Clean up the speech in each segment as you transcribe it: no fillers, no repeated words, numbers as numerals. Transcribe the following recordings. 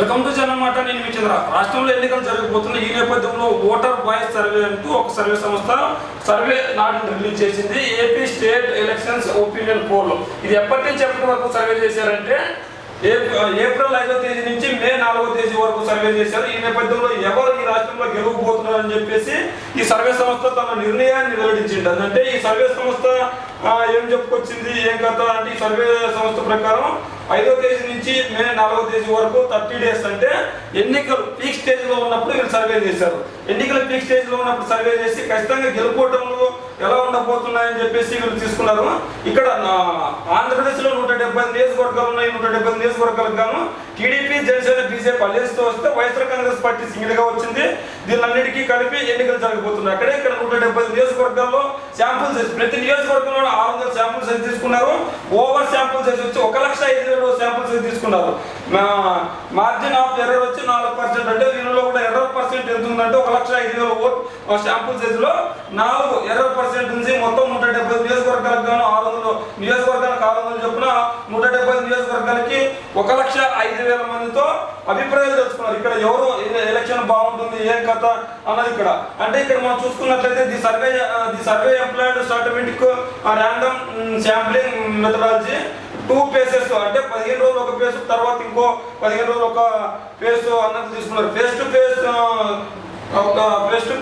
Welcome to జనమాట. నేను మీ చంద్ర. రాష్ట్రంలో ఎన్నికలు జరగబోతున్న ఈ నేపథ్యంలో ఓటర్ వాయిస్ సర్వే అంటూ ఒక సర్వే సంస్థ సర్వే నాటిని రిలీజ్ చేసింది. AP state elections opinion poll. ఇది ఎప్పటి నుంచి ఎప్పటి వరకు సర్వే చేశారంటే ఏప్రిల్ 5వ తేదీ నుంచి మే 4వ తేదీ వరకు సర్వే చేశారు. ఈ నేపథ్యంలో ఎవరు ఈ రాష్ట్రంలో గెలువబోతున్నారని చెప్పేసి ఈ సర్వే సంస్థ తన నిర్ణయాన్ని వెల్లడించింది. అంటే ఈ సర్వే సంస్థ ఏం చెప్పుకొచ్చింది, ఏం కథ అంటే ఈ సర్వే సంస్థ ప్రకారం 5వ తేదీ నుంచి మే 4వ తేదీ వరకు 30 డేస్ అంటే ఎన్నికలు పీక్ స్టేజ్ లో ఉన్నప్పుడు వీళ్ళు సర్వే చేశారు. ఎన్నికలు పీక్ స్టేజ్ లో ఉన్నప్పుడు సర్వే చేసి ఖచ్చితంగా గెలుపోవటంలో ఎలా ఉండబోతున్నాయని చెప్పేసి వీళ్ళు తీసుకున్నారు. ఇక్కడ ఆంధ్రప్రదేశ్ లో 170 నియోజకవర్గాలు ఉన్నాయి. 170 నియోజకవర్గాలకు గాను టీడీపీ, జనసేన, బీజేపీ అలయన్స్ తో వస్తే వైఎస్ఆర్ కాంగ్రెస్ పార్టీ సింగిల్ గా వచ్చింది. దీనిలన్నిటికీ కలిపి ఎన్నికలు జరగబోతున్నాయి. అక్కడే ఇక్కడ 170 నియోజకవర్గాల్లో శాంపుల్ సైజ్, ప్రతి నియోజకవర్గంలో 600 శాంపుల్ సైజ్ తీసుకున్నారు. ఓవర్ శాంపుల్ సైజ్ వచ్చి 1,05,000 శాంపుల్ సైజ్ తీసుకున్నారు. మార్జిన్ ఆఫ్ ఎర్రర్ వచ్చి 4%. అంటే దీనిలో కూడా ఎర్రర్ పర్సెంట్ ఎంత ఉందంటే 1,05,000 ఓట్ శాంపుల్ సైజ్ లో 4 ఎర్రర్ పర్సెంట్ ఉంది. మొత్తం 170 నియోజకవర్గాలకు గాను 600 నియోజకవర్గాలకు 600 చొప్పున 170 నియోజకవర్గాలకి 1,05,000 మందితో అభిప్రాయాలు తెలుసుకున్నారు. ఇక్కడ ఎవరు ఎలక్షన్ బాగుంటుంది, ఏం కథ అన్నది ఇక్కడ. అంటే ఇక్కడ మనం చూసుకున్నట్లయితే the survey employed statistic random sampling methodology 2 phases. అంటే 15 రోజులు ఒక ఫేజ్, తర్వాత ఇంకో 15 రోజులు ఒక ఫేజ్ అన్నది తీసుకున్నారు. ఫేస్ టు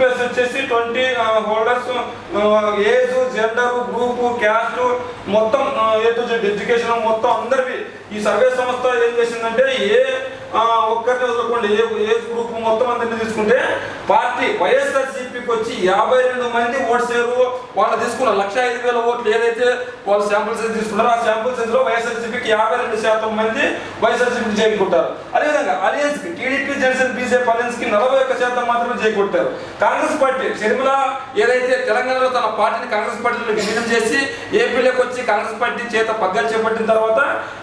ఫేస్ వచ్చేసి 20 holders, age, gender, group, caste మొత్తం ఏ టు జెడ్ ఎడ్యుకేషన్ మొత్తం అందరివి ఈ సర్వే సంస్థ ఏం చేసిందంటే ఏ ఒక్కరిని వదులుకోండి, ఏజ్ గ్రూప్ మొత్తం అందరినీ తీసుకుంటే పార్టీ వైఎస్ఆర్సీపీకి వచ్చి 52 మంది ఓట్స్ వాళ్ళు తీసుకున్నారు. 1,05,000 ఓట్లు ఏదైతే వాళ్ళు శాంపుల్ సైజ్ తీసుకున్నారో ఆ శాంపుల్ సైజ్ లో వైఎస్ఆర్సీపీకి 52% మంది వైఎస్ఆర్సీపీకి చేకూట్టారు. అదేవిధంగా అలయన్స్ కి టీడీపీ, జనసేన, బీజేపీ అలయన్స్ కి 41% మాత్రమే చేకూట్టారు. కాంగ్రెస్ పార్టీ షర్మిల ఏదైతే తెలంగాణలో తన పార్టీని కాంగ్రెస్ పార్టీలో విలీనం చేసి ఏపీలోకి వచ్చి కాంగ్రెస్ పార్టీ చేత పగ్గాలు చేపట్టిన తర్వాత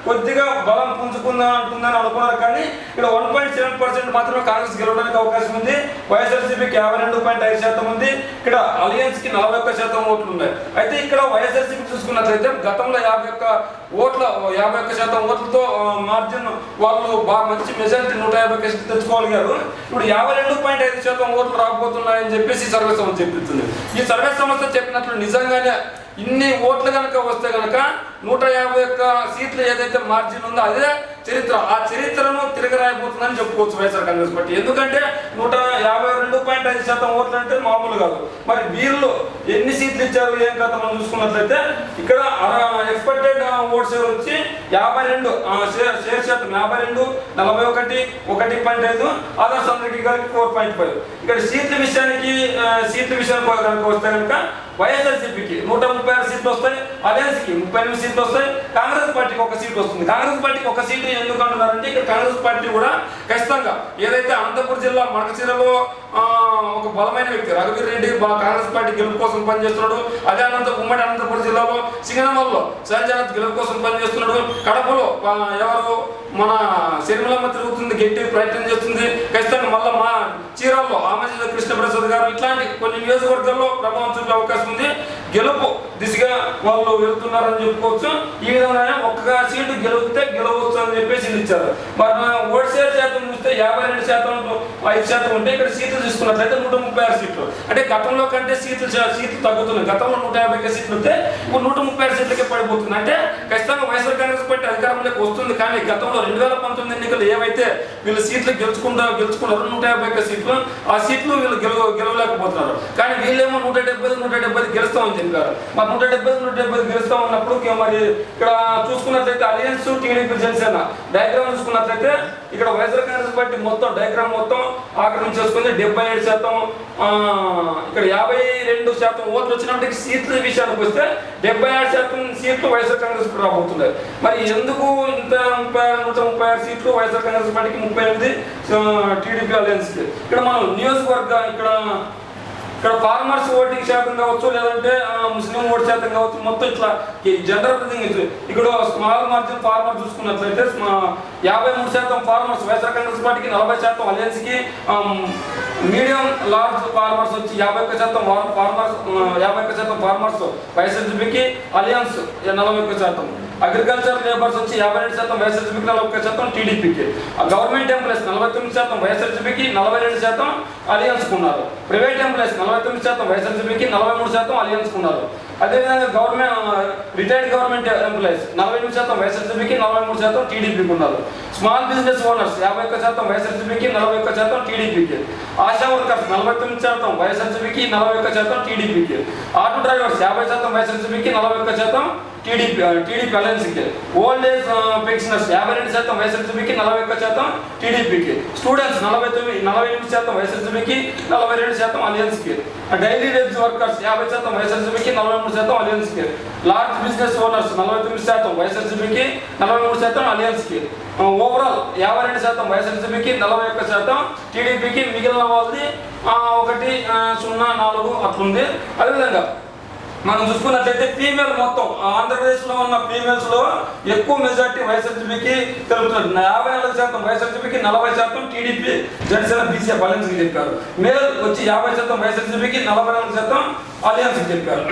కొద్దిగా బలం పుంజుకుందా అంటుందని అనుకున్నారు. కానీ ఇక్కడ 1.7% మాత్రమే కాంగ్రెస్ గెలవడానికి అవకాశం ఉంది. వైఎస్ఆర్సీపీకి 52.5% ఉంది. ఇక్కడ అలయన్స్ కి 41% ఓట్లు ఉన్నాయి. అయితే ఇక్కడ వైఎస్ఆర్సీపీ చూసుకున్నట్లయితే గతంలో 51% ఓట్లతో మార్జిన్ వాళ్ళు బాగా మంచి మెజారిటీ 150 తెచ్చుకోగలిగారు. ఇప్పుడు 52.5% ఓట్లు రాకపోతున్నాయని చెప్పేసి ఈ సర్వే సంస్థ చెప్తుంది. ఈ సర్వే సంస్థ చెప్పినట్లు నిజంగానే ఇన్ని ఓట్లు కనుక వస్తే కనుక 151 సీట్లు ఏదైతే మార్జిన్ ఉందో అదే చరిత్ర. ఆ చరిత్రను తిరగరాయబోతుందని చెప్పుకోవచ్చు వైఎస్ఆర్ కాంగ్రెస్ పార్టీ. ఎందుకంటే 152.5% ఓట్లు అంటే మామూలు కాదు. మరి వీళ్ళు ఎన్ని సీట్లు ఇచ్చారు, ఏం కథ మనం చూసుకున్నట్లయితే ఇక్కడ ఎక్స్పెక్టెడ్ ఓట్స్ వచ్చి 52 షేర్ శాతం 52, 41, 1.5, ఆధార్ అందరికీ కలిపి 4.5. ఇక్కడ సీట్ల విషయానికి కనుక వస్తే కనుక వైఎస్ఆర్సీపీకి 136 సీట్లు వస్తాయి, అలయన్స్ కి 38 సీట్లు వస్తాయి, కాంగ్రెస్ పార్టీకి 1 సీట్ వస్తుంది. కాంగ్రెస్ పార్టీకి 1 సీటు ఎందుకు అంటున్నారంటే ఇక్కడ కాంగ్రెస్ పార్టీ కూడా ఖచ్చితంగా ఏదైతే అనంతపురం జిల్లా మడకచీరలో ఒక బలమైన వ్యక్తి రఘువీర్ రెడ్డి కాంగ్రెస్ పార్టీ గెలుపు కోసం పనిచేస్తున్నాడు. అదే ఉమ్మడి అనంతపురం జిల్లాలో సింగనమల్లో సంజయనాథ్ గెలుపు కోసం పనిచేస్తున్నాడు. కడపలో ఎవరు మన శర్మిలమ్మ తిరుగుతుంది, గట్టి ప్రయత్నం చేస్తుంది. ఖచ్చితంగా మళ్ళీ మా చీరాల్లో ఆమజీల కృష్ణప్రసాద్ గారు ఇట్లాంటి కొన్ని నియోజకవర్గాల్లో ప్రభావం చూపే అవకాశం ఉంది. గెలుపు దిశగా వాళ్ళు వెళ్తున్నారని చెప్పుకోవచ్చు. ఈ విధంగానే 1 సీటు గెలవచ్చు అని చెప్పేసి ఇచ్చారు. మరి ఓట్ షేర్ శాతం చూస్తే 52%, 5% ఉంటే ఇక్కడ సీట్లు తీసుకున్నట్లయితే 136 సీట్లు. అంటే గతంలో కంటే సీట్లు తగ్గుతున్నాయి. గతంలో 150 సీట్లు వస్తే ఇప్పుడు 136 సీట్లకే పడిపోతుంది. అంటే ఖచ్చితంగా వైఎస్ఆర్ కాంగ్రెస్ పార్టీ అధికారంలోకి వస్తుంది. కానీ గతంలో 2019 ఎన్నికలు ఏవైతే వీళ్ళు సీట్లు గెలుచుకున్నారు 150 సీట్లు, ఆ సీట్లు వీళ్ళు గెలవలేకపోతున్నారు. కానీ వీళ్ళేమో 170 గెలుస్తామని చెప్పారు. మరి 170 గెలుస్తా ఉన్నప్పుడు మరి ఇక్కడ చూసుకున్నట్లయితే అలయన్స్, టీడీపీ, జనసేన డయాగ్రామ్ చూసుకున్నట్లయితే ఇక్కడ వైఎస్ఆర్ కాంగ్రెస్ పార్టీ మొత్తం డయాగ్రామ్ మొత్తం ఆక్రమించేసుకుంది 77%. ఇక్కడ 52% ఓట్లు వచ్చినప్పటికీ సీట్ల విషయానికి వస్తే 76% సీట్లు వైఎస్ఆర్ కాంగ్రెస్ రాబోతున్నాయి. మరి ఎందుకు ఇంత 136 సీట్లు వైఎస్ఆర్ కాంగ్రెస్ పార్టీకి, 38 టీడీపీ అలయన్స్ కి? ఇక్కడ మనం నియోజకవర్గ ఇక్కడ ఫార్మర్స్ ఓటింగ్ శాతం కావచ్చు, లేదంటే ముస్లిం ఓటు శాతం కావచ్చు, మొత్తం ఇట్లా జెండర్ ఇక్కడ స్మాల్ మార్జిన్ ఫార్మర్ చూసుకున్నట్లయితే 53% ఫార్మర్స్ వైఎస్ఆర్ కాంగ్రెస్ పార్టీకి, 40% అలయన్స్ కి, మీడియం లార్జ్ ఫార్మర్స్ వచ్చి 51% ఫార్మర్స్ వైఎస్ఆర్సీపీకి, అలయన్స్ 41%. అగ్రికల్చర్ లేబర్స్ వచ్చి 52%, వైఎస్ఆర్సీపీకి 41%, టీడీపీకి. గవర్నమెంట్ ఎంప్లాయీస్ 49%, వైఎస్ఆర్సీపీకి 42% అలియన్స్ ఉన్నారు. ప్రైవేట్ ఎంప్లాయీస్ 49%, వైఎస్ఆర్సీపీకి 43% అలియన్స్ ఉన్నారు. అదేవిధంగా రిటైర్డ్ గవర్నమెంట్ ఎంప్లాయీస్ 48%, వైఎస్ఆర్సీపీకి 43% టీడీపీకి ఉన్నారు. స్మాల్ బిజినెస్ ఓనర్స్ 51%, వైఎస్ఆర్సీపీకి 41% టీడీపీకి. ఆశా వర్కర్స్ 49%, వైఎస్ఆర్సీపీకి 41% టీడీపీకి. ఆటో డ్రైవర్స్ 50%, వైఎస్ఆర్సీపీకి 41% టీడీపీ అలయన్స్కి. ఓల్డ్ ఏజ్ పెన్షనర్స్ 52%, వైఎస్ఆర్సీపీకి 41% టీడీపీకి. స్టూడెంట్స్ 48%, వైఎస్ఆర్సీపీకి 42% అలయన్స్కి. డైలీ వేజ్ వర్కర్స్ 50%, వైఎస్ఆర్సీపీకి 43% అలయన్స్కి. లార్జ్ బిజినెస్ ఓనర్స్ 49%, వైఎస్ఆర్సీపీకి 43% అలయన్స్కి. ఓవరాల్ 52%, వైఎస్ఆర్సీపీకి 41% టీడీపీకి. మిగిలిన వాళ్ళది 104 అట్లుంది. అదేవిధంగా మనం చూసుకున్నట్లయితే ఫీమేల్ మొత్తం ఆంధ్రప్రదేశ్లో ఉన్న ఫీమేల్స్లో ఎక్కువ మెజార్టీ వైఎస్ఆర్సీపీకి తెలుపుతున్నారు. 54% వైఎస్ఆర్సీపీకి, 40% టీడీపీ జనసేన బీసీఎఫ్ అలయన్స్కి చెప్పారు. మేల్ వచ్చి 50% వైఎస్ఆర్సీపీకి, 44% అలయన్స్కి చెప్పారు.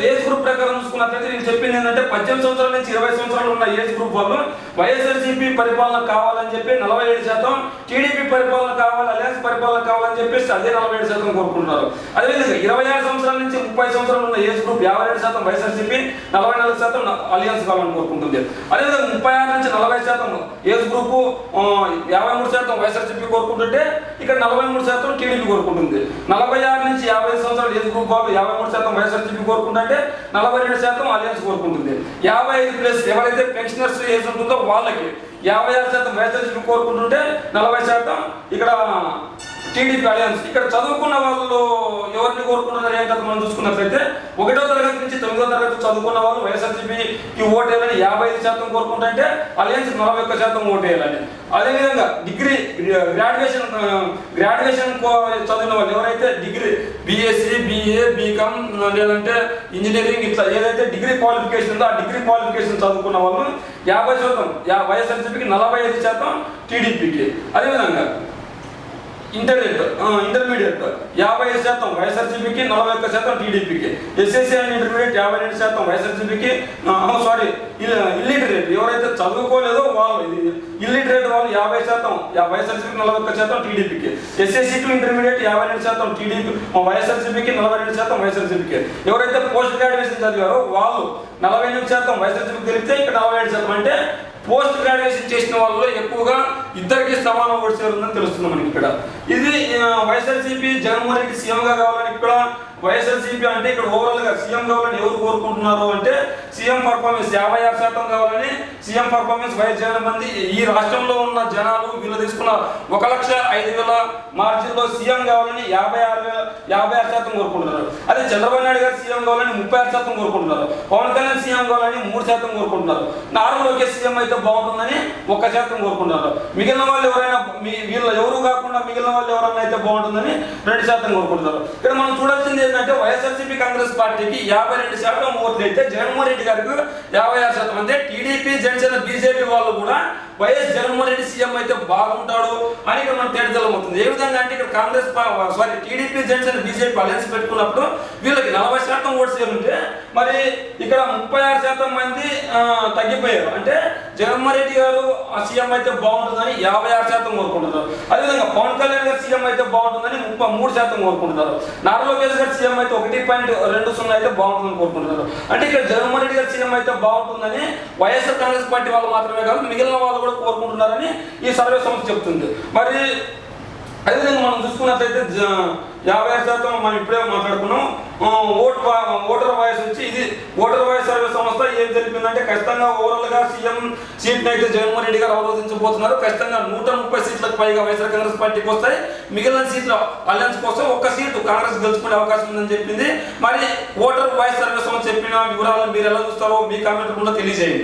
ఏజ్ గ్రూప్ ప్రకారం చూసుకున్నట్లయితే నేను చెప్పింది ఏంటంటే 18 సంవత్సరాల నుంచి 20 సంవత్సరాలు ఉన్న ఏజ్ గ్రూప్ వాళ్ళు వైఎస్ఆర్సీపీ పరిపాలన కావాలని చెప్పి 47%, టీడీపీ పరిపాలన కావాలి, అలయన్స్ పరిపాలన కావాలని చెప్పేసి అదే 47% కోరుకుంటున్నారు. అదేవిధంగా 26 సంవత్సరాల నుంచి 30 సంవత్సరాలు ఏజ్ గ్రూప్ 52% వైఎస్ఆర్సీపీ, 44% అలియన్స్ కావాలని కోరుకుంటుంది. అదేవిధంగా 36 నుంచి 40% ఏజ్ గ్రూప్ 53% వైఎస్ఆర్సీపీ కోరుకుంటుంటే ఇక్కడ 43% టీడీపీ కోరుకుంటుంది. 46 నుంచి 50 సంవత్సరాలు ఏజ్ గ్రూప్ వాళ్ళు 53% వైఎస్ఆర్సీపీ కోరుకుంటుంటే 42% అలియన్స్ కోరుకుంటుంది. 55+ ఎవరైతే పెన్షనర్స్ ఏజ్ ఉంటుందో వాళ్ళకి 56% వైఎస్ఆర్సీపీ కోరుకుంటుంటే 40% ఇక్కడ టీడీపీ అలయన్స్. ఇక్కడ చదువుకున్న వాళ్ళు ఎవరిని కోరుకుంటున్నారు ఏంటంటే మనం చూసుకున్నట్లయితే 1వ తరగతి నుంచి 9వ తరగతి చదువుకున్న వాళ్ళు వైఎస్ఆర్సీపీకి ఓటు వేయాలని 55% కోరుకుంటుంటే అలయన్స్ 41% ఓటు వేయాలని. అదేవిధంగా డిగ్రీ గ్రాడ్యుయేషన్ చదివిన వాళ్ళు ఎవరైతే డిగ్రీ బీఎస్సీ, బీఏ, బీకామ్ లేదంటే ఇంజనీరింగ్ ఇట్లా ఏదైతే డిగ్రీ క్వాలిఫికేషన్ ఉందో ఆ డిగ్రీ క్వాలిఫికేషన్ చదువుకున్న వాళ్ళు 50% వైఎస్ఆర్సీపీకి, 45% టీడీపీకి. అదేవిధంగా ఇంటర్మీడియట్ 50% వైఎస్ఆర్సీపీకి, 41% టీడీపీకి. ఎస్ఎస్సీ అండ్ ఇంటర్మీడియట్ 52% వైఎస్ఆర్సీపీకి. ఇల్లిటరేట్ ఎవరైతే చదువుకోలేదో వాళ్ళు ఇల్లిటరేట్ వాళ్ళు 50% వైఎస్ఆర్సీపీకి, 41% టీడీపీకి. ఎస్ఎస్సీ టు ఇంటర్మీడియట్ 52% టీడీపీ వైఎస్ఆర్సీపీకి, 42% వైఎస్ఆర్సీపీకి. ఎవరైతే పోస్ట్ గ్రాడ్యుయేషన్ చదివారో వాళ్ళు 48% వైఎస్ఆర్సీపీకి తెలిపితే ఇక్కడ 47%. అంటే పోస్ట్ గ్రాడ్యుయేషన్ చేసిన వాళ్ళలో ఎక్కువగా ఇద్దరికి సమానం ఓటు షేర్ ఉందని తెలుస్తుంది మనకి ఇక్కడ. ఇది వైఎస్ఆర్సీపీ జగన్మోహన్ రెడ్డి సీఎంగా కావాలని ఇక్కడ వైఎస్ఆర్సీపీ అంటే ఇక్కడ ఓవరాల్ గా సీఎం కావాలని ఎవరు కోరుకుంటున్నారు అంటే సీఎం పర్ఫార్మెన్స్ 56% కావాలని. సీఎం పర్ఫార్మెన్స్ వైఎస్ జగన్ మంది ఈ రాష్ట్రంలో ఉన్న జనాలు వీళ్ళు తీసుకున్న 1,05,000 మార్జిన్లో సీఎం కావాలని 56% కోరుకుంటున్నారు. అదే చంద్రబాబు నాయుడు గారు సీఎం కావాలని 36% కోరుకుంటున్నారు. పవన్ కళ్యాణ్ సీఎం కావాలని 3% కోరుకుంటున్నారు. నారా లోకేష్ సీఎం అయితే బాగుంటుందని 1% కోరుకుంటున్నారు. మిగిలిన వాళ్ళు ఎవరైనా వీళ్ళు ఎవరు కాకుండా మిగిలిన వాళ్ళు ఎవరైనా అయితే బాగుంటుందని 2% కోరుకుంటున్నారు. ఇక్కడ మనం చూడాల్సింది ఏంటంటే వైఎస్ఆర్సీపీ కాంగ్రెస్ పార్టీకి 52% ఓట్లు అయితే జగన్మోహన్ రెడ్డి గారికి 56%. అంటే టీడీపీ జనసేన బీజేపీ వాళ్ళు కూడా వైఎస్ జగన్మోహన్ రెడ్డి సీఎం అయితే బాగుంటాడు అని ఇక్కడ మనం తేటతెల్లమవుతుంది. ఏ విధంగా అంటే ఇక్కడ టీడీపీ జనసేన బీజేపీ అలయన్స్ పెట్టుకున్నప్పుడు వీళ్ళకి 40% ఓట్స్ ఉంటే మరి ఇక్కడ 36% మంది తగ్గిపోయారు. అంటే జగన్మోహన్ రెడ్డి గారు సీఎం అయితే బాగుంటుందని 56% కోరుకుంటున్నారు. అదేవిధంగా పవన్ కళ్యాణ్ గారు సీఎం అయితే బాగుంటుందని 33% కోరుకుంటున్నారు. నారా లోకేష్ గారు సీఎం అయితే 1.20 అయితే బాగుంటుందని కోరుకుంటున్నారు. అంటే ఇక్కడ జగన్మోహన్ రెడ్డి గారు సీఎం అయితే బాగుంటుందని వైఎస్ఆర్ కాంగ్రెస్ పార్టీ వాళ్ళు మాత్రమే కాదు మిగిలిన వాళ్ళు కూడా కోరుకుంటున్నారని ఈ సర్వే సంస్థ చెప్తుంది. మరి అదేవిధంగా మనం చూసుకున్నట్లయితే 50% మనం ఇప్పుడే మాట్లాడుకున్నాం. ఓటర్ వాయిస్ వచ్చి ఇది ఓటర్ వాయిస్ సర్వే సంస్థ ఏం తెలిపిందంటే ఖచ్చితంగా ఓవరాల్ గా సీఎం సీట్ అయితే జగన్మోహన్ రెడ్డి గారు అవరోధించబోతున్నారు. ఖచ్చితంగా 130 సీట్లకు పైగా వైఎస్ఆర్ కాంగ్రెస్ పార్టీకి వస్తాయి. మిగిలిన సీట్ల అలయన్స్ కోసం 1 సీటు కాంగ్రెస్ గెలుచుకునే అవకాశం ఉందని చెప్పింది. మరి ఓటర్ వాయిస్ సర్వే సంస్థ చెప్పిన వివరాలను మీరు ఎలా చూస్తారో మీ కామెంట్ కూడా తెలియజేయండి.